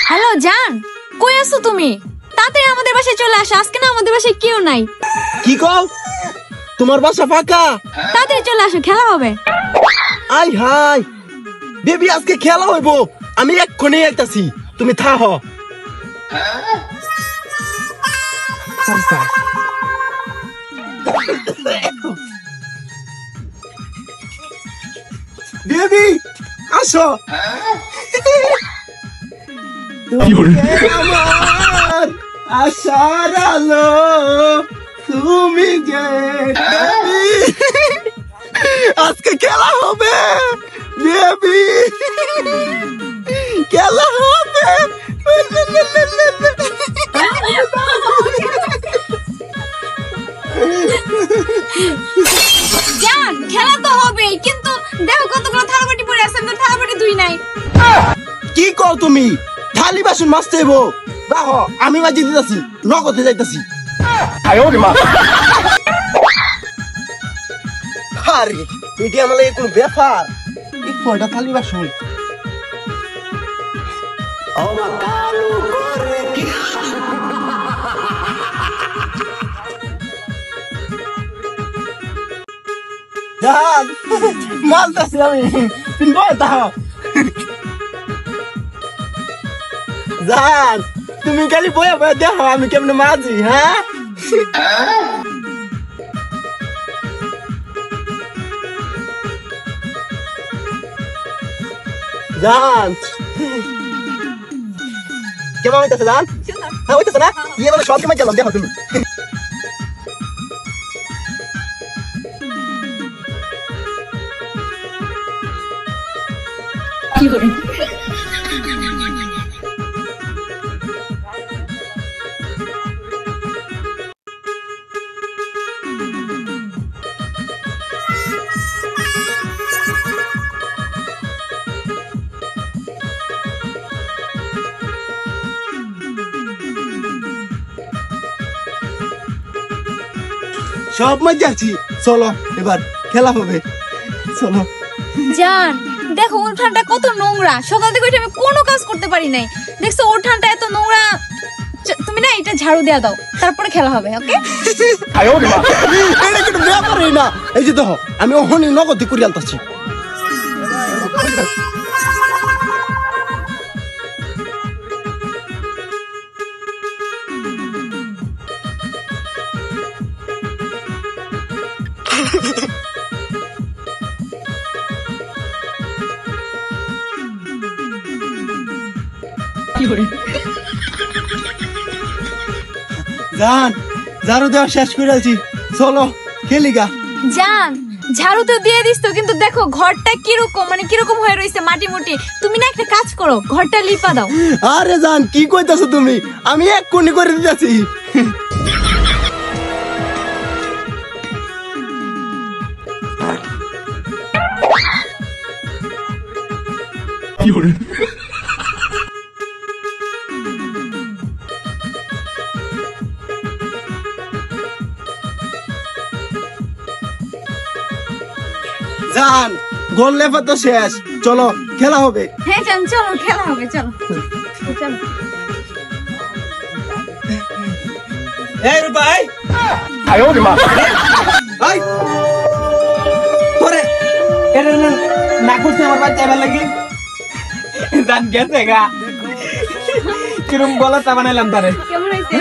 Hello জান, কই আছো তুমি? তাড়াতাড়ি আমাদের বাসায় চলে আসো, আজকে না আমাদের বাসায় কেউ নাই। কি কও? তোমার বাসা ফাঁকা? তাড়াতাড়ি চলে আসো, খেলা হবে। আই হাই বেবি, আজকে খেলা হইব, আমি এক্ষুনি আইতাছি, তুমি থাহ। বেবি আসো। আমার আশার আলো তুমি যে, আজকে খেলা হবে বেবি, খেলা হবে। জান খেলা তো হবে, কিন্তু দেখো কতগুলো থালাবাটি পড়ে আছে, আমি তো থালাবাটি ধুই নাই। কি কও তুমি? থালি বাসন মাজতে হইব, দেখো আমি মাজি দিতেছি, নগদে যাইতাছি। আরে এটি আমার লাগে কোনো ব্যাপার? এই কয়টা থালি বাসন? জান মালতাছি আমি, তুমি বয় তাহ। জান তুমি খালি বয়ে বয়ে দেখো আমি কেমনে মাজি। হ্যাঁ জান কেমন হইতেছে? জান হ্যাঁ হইতেছে না? ইয়ে মানে সব কেমন গেলাম, দেখো তুমি। সব মজা আছি, চলো এবার খেলা হবে, চলো। জান দেখো উঠানটা কত নোংরা, সকাল থেকে উঠে আমি কোনো কাজ করতে পারি নাই। দেখছো উঠানটা এত নোংরা, তুমি না এটা ঝাড়ু দেয়া দাও, তারপরে খেলা হবে। ওকে এটা কোনো ব্যাপারই না। এই যে দেখো আমি ওখানে নগদ করে আনতাছি। জান ঝাড়ু দেওয়া শেষ করে আছি, চলো খেলিগা। জান ঝাড়ু তো দিয়ে দিস তো, কিন্তু দেখো ঘরটা কিরকম, মানে কিরকম হয়ে রয়েছে, মাটি মুটি। তুমি না একটা কাজ করো, ঘরটা লিপা দাও। আরে জান কি কইতাছো তুমি? আমি এক্ষুনি করে দিতেছি। জান গোল লেফা তো শেষ, চলো খেলা হবে। হ্যাঁ জান চলো খেলা হবে, চলো চলো। এই ভাই ভাই তোরে এটা না করছে আমার বাচ্চা এবার লাগি। জান গেছে গা, কিরম গলাটা বানাইলাম তারে। কেমন হয়েছে?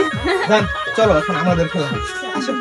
জান চলো এখন আমাদের খেলা, আসো।